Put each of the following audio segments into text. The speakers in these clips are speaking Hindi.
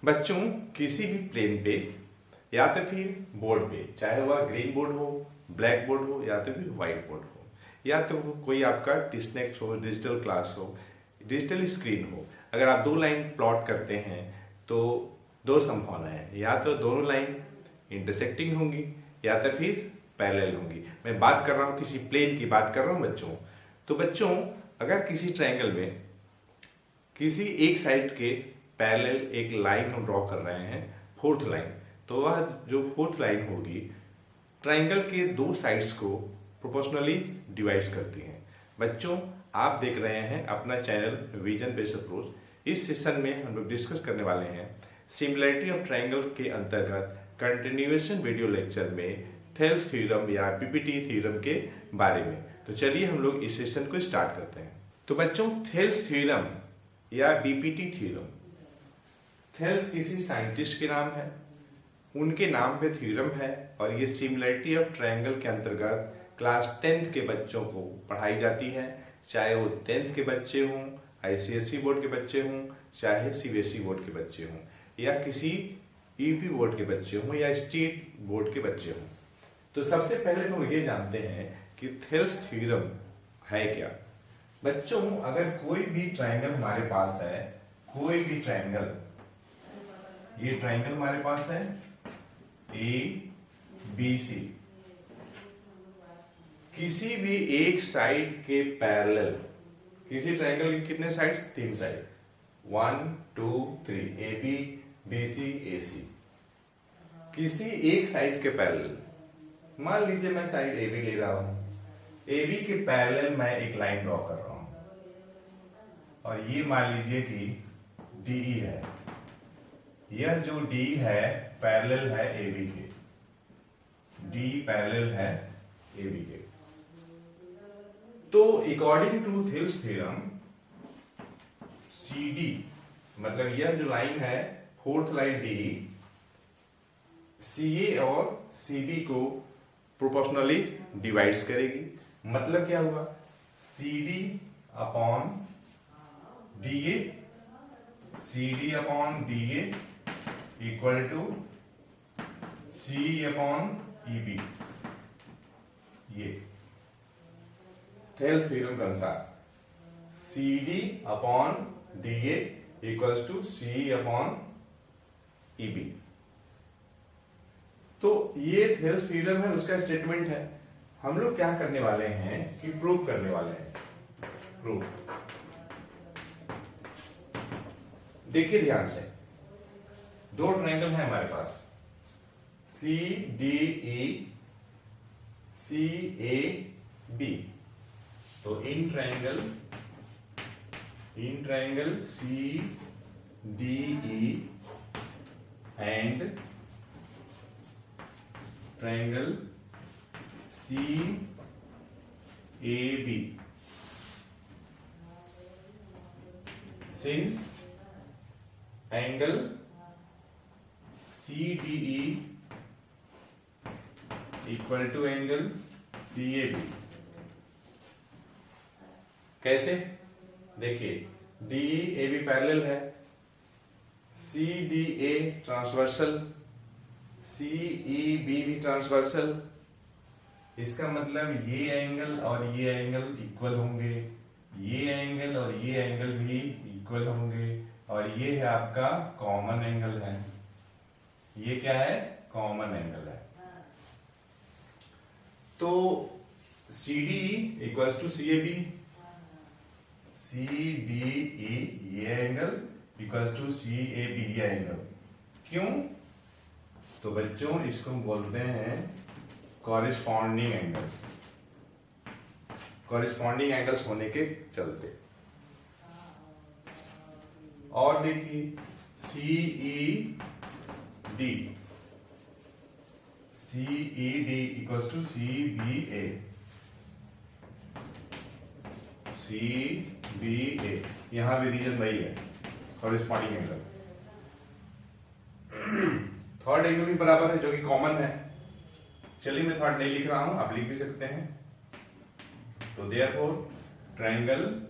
बच्चों किसी भी प्लेन पे या तो फिर बोर्ड पे, चाहे वह ग्रीन बोर्ड हो, ब्लैक बोर्ड हो या तो फिर व्हाइट बोर्ड हो, या तो कोई आपका डिस्नेक्ट हो, डिजिटल क्लास हो, डिजिटल स्क्रीन हो, अगर आप दो लाइन प्लॉट करते हैं तो दो संभावनाएं हैं, या तो दोनों लाइन इंटरसेक्टिंग होंगी या तो फिर पैरेलल होंगी। मैं बात कर रहा हूँ किसी प्लेन की बात कर रहा हूँ बच्चों। तो बच्चों अगर किसी ट्रायंगल में किसी एक साइड के पैरेलल एक लाइन हम ड्रॉ कर रहे हैं, फोर्थ लाइन, तो वह जो फोर्थ लाइन होगी ट्रायंगल के दो साइड्स को प्रोपोर्शनली डिवाइड करती हैं। बच्चों आप देख रहे हैं अपना चैनल विजन बेस्ड अप्रोच। इस सेशन में हम लोग डिस्कस करने वाले हैं सिमिलरिटी ऑफ ट्रायंगल के अंतर्गत कंटिन्यूएशन वीडियो लेक्चर में थेल्स थ्योरम या पीपीटी थ्योरम के बारे में। तो चलिए हम लोग इस सेशन को स्टार्ट करते हैं। तो बच्चों थेल्स थ्योरम या बीपीटी थ्योरम, थेल्स किसी साइंटिस्ट के नाम है, उनके नाम पे थ्योरम है और ये सिमिलरिटी ऑफ ट्रायंगल के अंतर्गत क्लास 10th के बच्चों को पढ़ाई जाती है, चाहे वो 10th के बच्चे हों, आईसीएसई बोर्ड के बच्चे हों, चाहे सीबीएसई बोर्ड के बच्चे हों, या किसी यूपी बोर्ड के बच्चे हों या स्टेट बोर्ड के बच्चे हों। तो सबसे पहले तो ये जानते हैं कि थेल्स थ्योरम है क्या। बच्चों अगर कोई भी ट्रायंगल हमारे पास है, कोई भी ट्रायंगल, ये ट्रायंगल हमारे पास है ए बी सी, किसी भी एक साइड के पैरेलल, किसी ट्रायंगल के कितने sides? 3 side, 1 2 3, A B B C A C, किसी एक साइड के पैरेलल, मान लीजिए मैं साइड ए बी ले रहा हूं, ए बी के पैरेलल मैं एक लाइन ड्रॉ कर रहा हूं और ये मान लीजिए कि डी है। यह जो डी है पैरेलल है ए बी के, डी पैरेलल है ए बी के। तो according to Thales theorem C D, मतलब यह जो लाइन है fourth line D, C A और सी बी को प्रोपोर्शनली डिवाइड्स करेगी। मतलब क्या हुआ? C D upon D A, C D upon D A equal to C upon E B. ये थेल्स थ्योरम के अनुसार C D upon D A equals to C upon E B. तो ये थेल्स थ्योरम है, उसका स्टेटमेंट है। हम लोग क्या करने वाले हैं कि प्रूव करने वाले हैं। प्रूव, देखिए ध्यान से, दो ट्रायंगल है हमारे पास, सी D E, C A B. तो in triangle C D E and triangle C A B, since angle C D E equal to angle C A B. कैसे? देखिए डी ए बी पैरेलल है, C D A transversal, C E B भी ट्रांसवर्सल। इसका मतलब ये एंगल और ये एंगल इक्वल होंगे, ये एंगल और ये एंगल भी इक्वल होंगे, और ये है आपका कॉमन एंगल है। ये क्या है? कॉमन एंगल है। तो C D equals to C A B, C D E ये angle equals to C A B ये एंगल। क्यों? तो बच्चों इसको हम बोलते हैं कॉरेस्पॉन्डिंग एंगल्स, कॉरेस्पॉन्डिंग एंगल्स होने के चलते। और देखिए C E D, C E D equals to C B A, C B A, यहां भी रीजन वही है, कॉरेस्पॉन्डिंग एंगल। थर्ड एंगल भी बराबर है जो कि कॉमन है। चलिए मैं थर्ड नहीं लिख रहा हूं, आप लिख भी सकते हैं। तो therefore triangle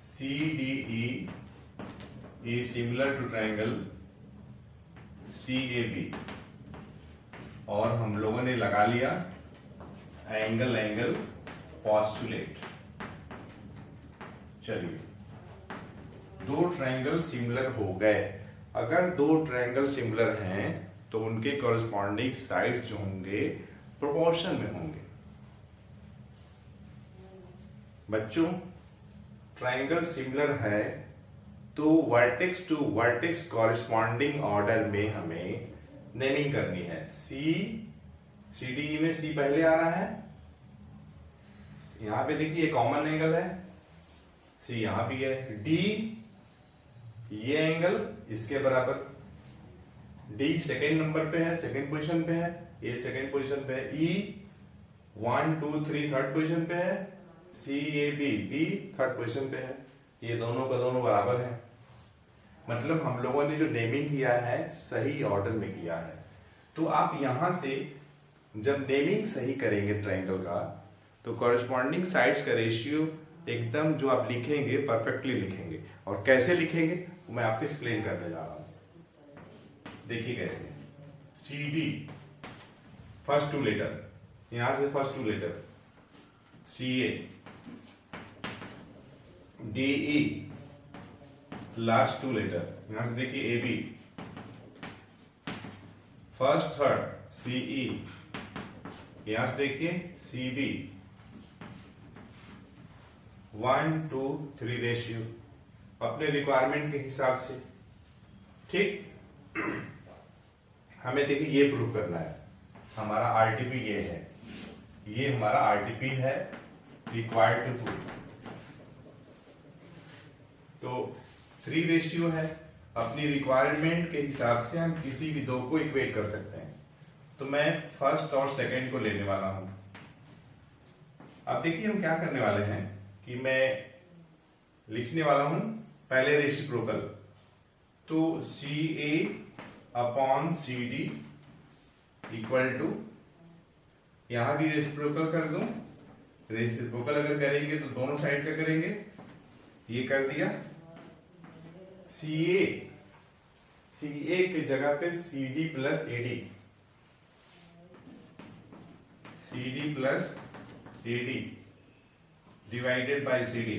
C D E is similar to triangle CAB, और हम लोगों ने लगा लिया एंगल पोस्टुलेट। चलिए, दो ट्रायंगल सिमिलर हो गए। अगर दो ट्रायंगल सिमिलर हैं तो उनके कॉरस्पॉन्डिंग साइड जो होंगे प्रोपोर्शन में होंगे। बच्चों, ट्रायंगल सिमिलर है तो vertex to vertex corresponding order में हमें नेमिंग करनी है। CDE में C पहले आ रहा है, यहां पे देखिए कॉमन एंगल है, C यहां भी है, D ये एंगल इसके बराबर, D सेकेंड नंबर पे है, सेकेंड पोजीशन पे है, A सेकेंड पोजीशन पे है, E 1 2 3 थर्ड पोजीशन पे है, CAB B थर्ड पोजीशन पे है। ये दोनों का दोनों बराबर है, मतलब हम लोगों ने जो नेमिंग किया है सही ऑर्डर में किया है। तो आप यहां से जब नेमिंग सही करेंगे ट्रायंगल का तो कॉरस्पॉन्डिंग साइड्स का रेशियो एकदम जो आप लिखेंगे परफेक्टली लिखेंगे। और कैसे लिखेंगे वो मैं आपको एक्सप्लेन करने जा रहा हूं। देखिए कैसे, CD फर्स्ट टू लेटर, यहां से first two letter, CA, DE last two letter, यहां से देखिए AB, फर्स्ट थर्ड CE, यहां से देखिए CB, 1 2 3 रेशियो अपने रिक्वायरमेंट के हिसाब से। ठीक, हमें देखिए ये प्रूव करना है, हमारा RTP ये है, ये हमारा RTP है रिक्वायर्ड टू प्रूव। तो 3 रेशियो है, अपनी रिक्वायरमेंट के हिसाब से हम किसी भी दो को इक्वेट कर सकते हैं। तो मैं फर्स्ट और सेकंड को लेने वाला हूं। अब देखिए हम क्या करने वाले हैं कि मैं लिखने वाला हूं पहले रेसिप्रोकल, तो CA upon CD equal to, यहां भी रेसिप्रोकल कर दूं। रेसिप्रोकल अगर करेंगे तो दोनों साइड का करेंगे, ये कर दिया। CA की जगह पे CD plus AD, CD plus AD divided by CD।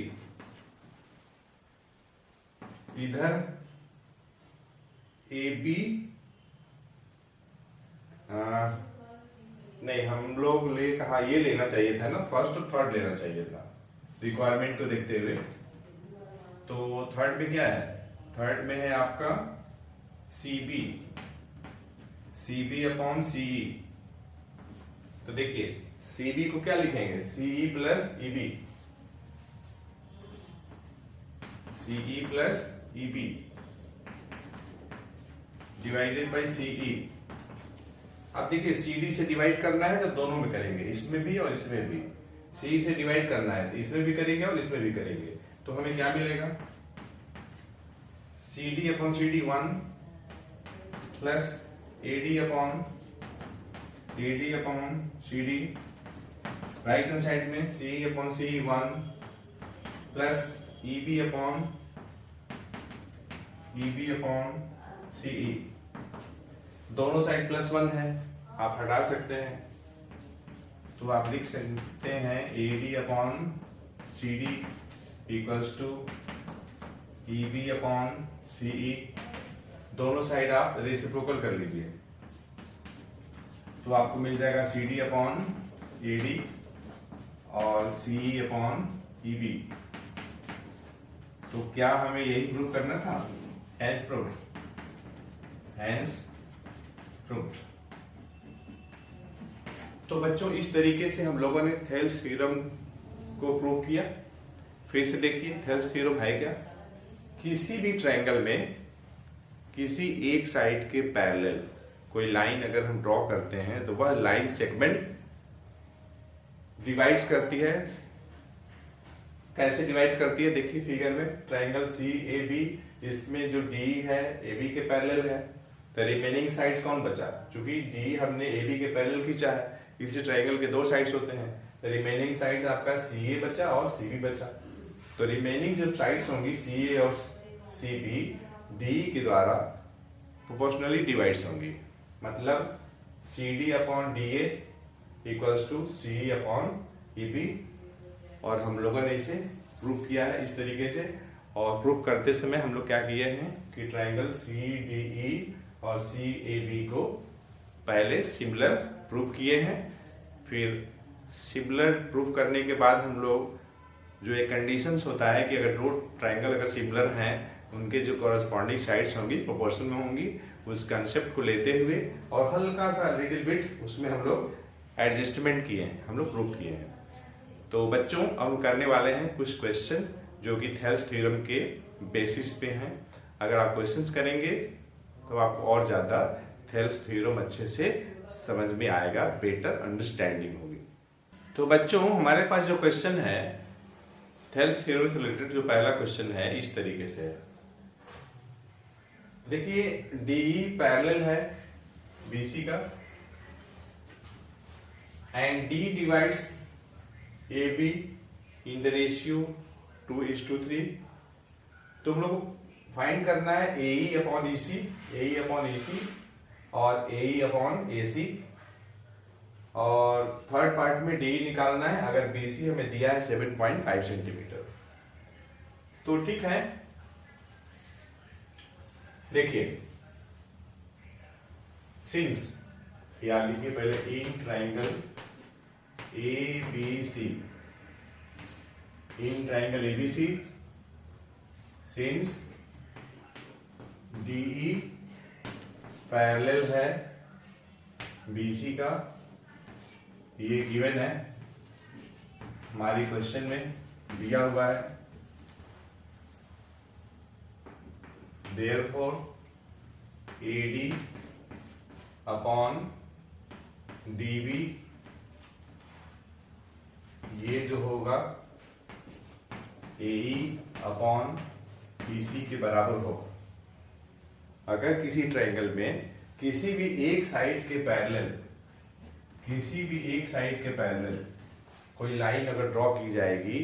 इधर AB नहीं, हम लोग कहा ये लेना चाहिए था ना, फर्स्ट और थर्ड लेना चाहिए था रिक्वायरमेंट को देखते हुए। तो थर्ड में क्या है, थर्ड में है आपका CB अपॉन CE। तो देखिए CB को क्या लिखेंगे, CE plus EB, CE plus EB divided by CE। अब देखिए CD से डिवाइड करना है तो दोनों में करेंगे, इसमें भी और इसमें भी। C से डिवाइड करना है तो इसमें भी करेंगे और इसमें भी करेंगे। तो हमें क्या मिलेगा, CD upon CD 1 plus AD upon CD, right hand side में CE upon CE 1 plus EB upon CE। दोनों साइड प्लस 1 है, आप हटा सकते हैं, तो आप लिख सकते हैं AD upon CD equals to EB upon CE। दोनों साइड आप रेसिप्रोकल कर लीजिए, तो आपको मिल जाएगा CD अपॉन AD और CE अपॉन EB। तो क्या हमें यही प्रूव करना था, हैंस प्रूव्ड। तो बच्चों इस तरीके से हम लोगों ने थेल्स थ्योरम को प्रूव किया। फिर से देखिए थेल्स थ्योरम है क्या, किसी भी ट्रायंगल में किसी एक साइड के पैरेलल कोई लाइन अगर हम ड्रॉ करते हैं तो वह लाइन सेगमेंट डिवाइड्स करती है। कैसे डिवाइड करती है, देखिए फिगर में ट्रायंगल CAB, इसमें जो D है AB के पैरेलल है, तो रिमेनिंग साइड्स कौन बचा, क्योंकि D हमने AB के पैरेलल खींचा है, इसी ट्रायंगल के दो साइड्स होते हैं, तो रिमेनिंग साइड्स आपका CA बचा और CB बचा। तो रिमेनिंग जो साइड्स होंगी CA और CB डी के द्वारा प्रोपोर्शनली डिवाइड्स होंगी। मतलब C D upon D A equals to C upon E B. और हम लोगों ने इसे प्रूफ किया है इस तरीके से। और प्रूफ करते समय हम लोग क्या किए हैं कि ट्राइंगल सी डी ई और सी ए बी को पहले सिमिलर प्रूफ किए हैं। फिर सिमिलर प्रूफ करने के बाद हम लोग जो एक कंडीशंस होता है कि अगर दो ट्राइंगल अगर सिमिलर हैं, उनके जो कॉरस्पॉन्डिंग साइड्स होंगी प्रोपोर्शन में होंगी, उस कंसेप्ट को लेते हुए और हल्का सा लिटिल बिट उसमें हम लोग एडजस्टमेंट किए हैं, हम लोग प्रूफ किए हैं। तो बच्चों अब हम करने वाले हैं कुछ क्वेश्चन जो कि थेल्स थ्योरम के बेसिस पे हैं। अगर आप क्वेश्चंस करेंगे तो आपको और ज्यादा थेल्स थ्योरम अच्छे से समझ में आएगा, बेटर अंडरस्टैंडिंग होगी। तो बच्चों हमारे पास जो क्वेश्चन है थेल्स थ्योरम से रिलेटेड, जो पहला क्वेश्चन है इस तरीके से है। देखिए डी पैरेलल है बीसी का and D divides A be in the ratio 2:3। तो हम लोग को फाइंड करना है AE upon EC, AE upon EC और AE अपॉन AC। और थर्ड पार्ट में DE निकालना है। अगर BC हमें दिया है 7.5 सेंटीमीटर। तो ठीक है, देखिए सिंस या लिखिए पहले in triangle ABC, in triangle ABC since DE parallel है BC का, ये गिवन है हमारी क्वेश्चन में दिया हुआ है। देयरफॉर AD अपॉन DB ये जो होगा AE अपॉन BC के बराबर होगा। अगर किसी ट्रायंगल में किसी भी एक साइड के पैरेलल कोई लाइन अगर ड्रॉ की जाएगी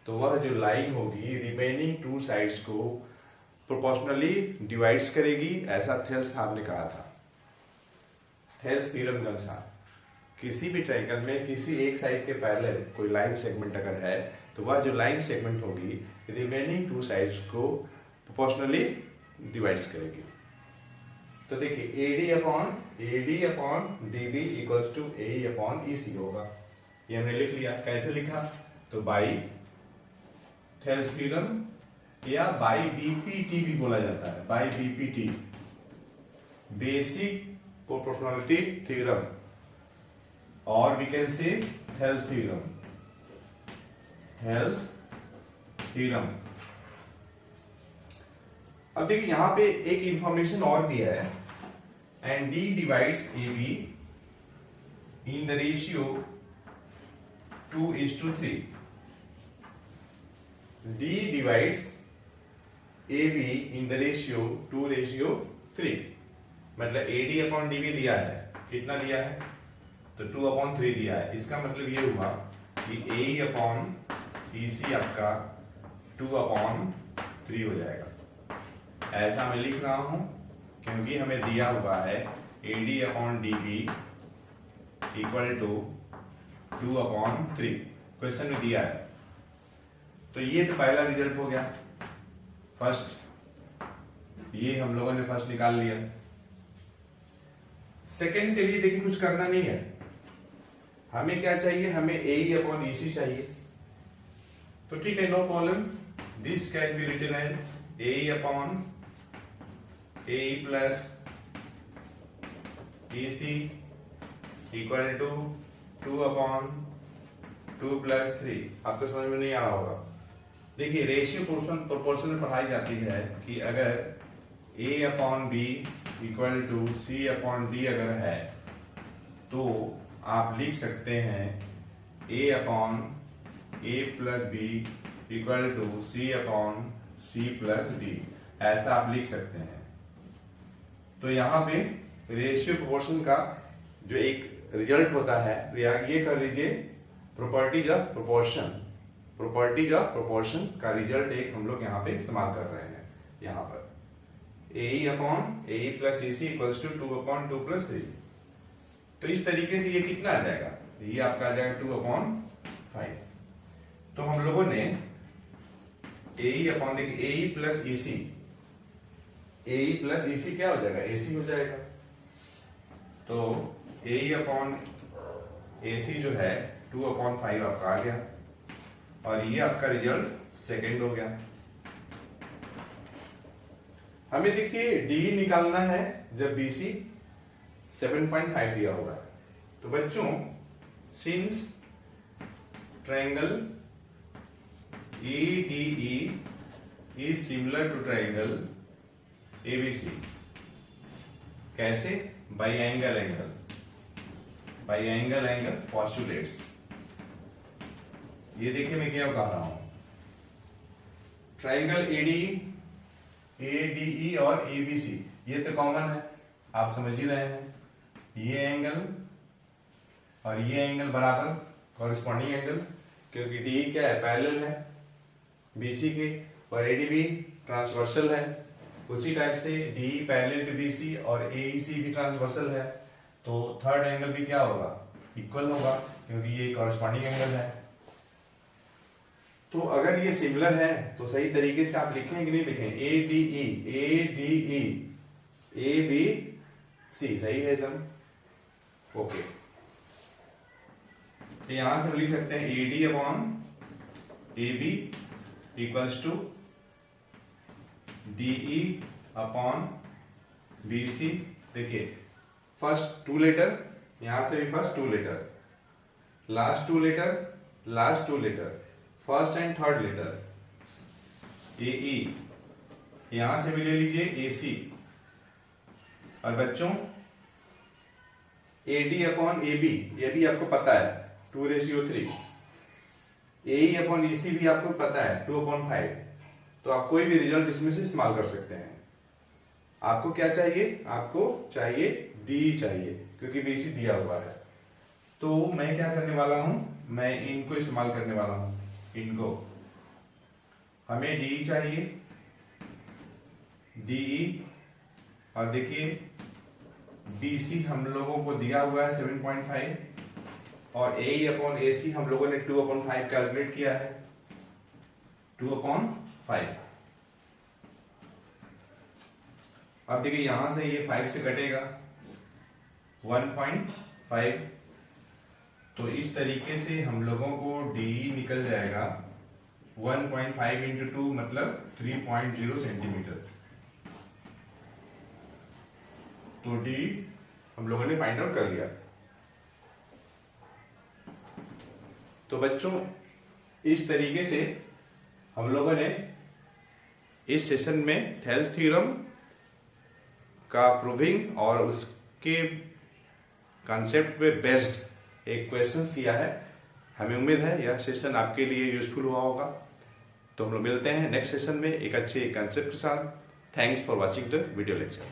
तो वह जो लाइन होगी रिमेनिंग टू साइड्स को प्रोपोर्शनली डिवाइड्स करेगी। ऐसा थेल्स साहब ने कहा था, थेल्स थ्योरम के अनुसार किसी भी ट्रायंगल में किसी एक साइड के पैरेलल कोई लाइन सेगमेंट अगर है तो वह जो लाइन सेगमेंट होगी रिमेनिंग टू साइड्स को प्रोपोर्शनली डिवाइड्स करेगी। तो देखिए AD upon DB equals to AE upon EC होगा। ये हमने लिख लिया। कैसे लिखा? तो बाई थेल्स थ्योरम या बाई BPT भी बोला जाता है, by BPT basic proportionality theorem, और we can say Thales theorem. अब देखिए यहां पे एक इंफॉर्मेशन और भी है, and D divides AB in the ratio 2:3। D divides AB in the ratio 2:3। मतलब AD अपॉन DB दिया है, कितना दिया है? तो 2/3 दिया है। इसका मतलब ये हुआ कि AE अपॉन EC आपका 2/3 हो जाएगा। ऐसा मैं लिख रहा हूं क्योंकि हमें दिया हुआ है AD upon DB equal to 2/3, question में दिया है। तो ये तो पहला रिजल्ट हो गया, फर्स्ट। ये हम लोगों ने फर्स्ट निकाल लिया। सेकंड के लिए देखिए कुछ करना नहीं है, हमें क्या चाहिए? हमें AE अपॉन EC चाहिए। तो ठीक है, no problem, this can be written as AE upon AE plus EC equal to 2/2 plus 3। आपको समझ में नहीं आ रहा होगा। देखिए रेशियो प्रोपोर्शन में पढ़ाई जाती है कि अगर A upon B equal to C upon D अगर है तो आप लिख सकते हैं A upon A plus B equal to C upon C plus D, ऐसा आप लिख सकते हैं। तो यहाँ पे रेशियो प्रोपोर्शन का जो एक रिजल्ट होता है, ये कर लीजिए प्रॉपर्टीज ऑफ प्रोपोर्शन का रिजल्ट एक हम लोग यहाँ पे इस्तेमाल कर रहे हैं यहाँ पर। AE upon AE plus AC equals to 2/2+3। तो इस तरीके से ये कितना आ जाएगा, ये आपका आ जाएगा 2/5। तो हम लोगों ने AE अपॉन, देखिए AE plus EC, AE plus EC क्या हो जाएगा, AC हो जाएगा। तो AE अपॉन AC जो है 2/5 आपका आ गया, और ये आपका रिजल्ट सेकंड हो गया। हमें देखिए डी निकालना है जब BC 7.5 दिया होगा। तो बच्चों, since triangle ADE is similar to triangle ABC, कैसे, बाई एंगल postulates। ये देखिए मैं क्या कह रहा हूं, ट्राइंगल ADE और ABC ये तो कॉमन है, आप समझ ही रहे हैं। ये एंगल और ये एंगल बराबर कॉरेस्पॉन्डिंग एंगल, क्योंकि DE क्या है, पैरेलल है BC के, और AD भी ट्रांसवर्सल है। उसी टाइप से DE पैरेलल टू BC और AEC भी ट्रांसवर्सल है, तो थर्ड एंगल भी क्या होगा, इक्वल होगा, क्योंकि ये कॉरेस्पॉन्डिंग एंगल है। तो अगर ये सिमिलर है तो सही तरीके से आप लिखें कि नहीं लिखें, ADE ABC, सही है एकदम, ओके। तो यहां से हम लिख सकते हैं AD upon AB equals to DE upon BC। देखिए फर्स्ट 2 लेटर, यहां से भी first 2 letter, last 2 letter, first and third letter, AE, यहां से भी ले लीजिए AC, और बच्चों AD अपॉन AB, ये भी आपको पता है 2:3, AE अपॉन EC भी आपको पता है 2/5। तो आप कोई भी रिजल्ट इसमें से इस्तेमाल कर सकते हैं। आपको क्या चाहिए, आपको चाहिए DE चाहिए, क्योंकि BC दिया हुआ है। तो मैं क्या करने वाला हूं, मैं इनको इस्तेमाल करने वाला हूं, इनको, हमें DE चाहिए, DE, और देखिए BC हम लोगों को दिया हुआ है 7.5, और AE अपॉन AC हम लोगों ने 2/5 कैलकुलेट किया है, 2/5। अब देखिए यहां से ये 5 से कटेगा 1.5, तो इस तरीके से हम लोगों को DE निकल जाएगा 1.5 इंटू 2 मतलब 3.0 सेंटीमीटर। तो DE हम लोगों ने फाइंड आउट कर लिया। तो बच्चों, इस तरीके से हम लोगों ने इस सेशन में थेल्स थ्योरम का प्रूविंग और उसके कॉन्सेप्ट पे बेस्ड एक क्वेश्चंस किया है। हमें उम्मीद है यह सेशन आपके लिए यूजफुल हुआ होगा। तो हम लोग मिलते हैं नेक्स्ट सेशन में एक अच्छे कंसेप्ट के साथ। Thanks for watching the video lecture.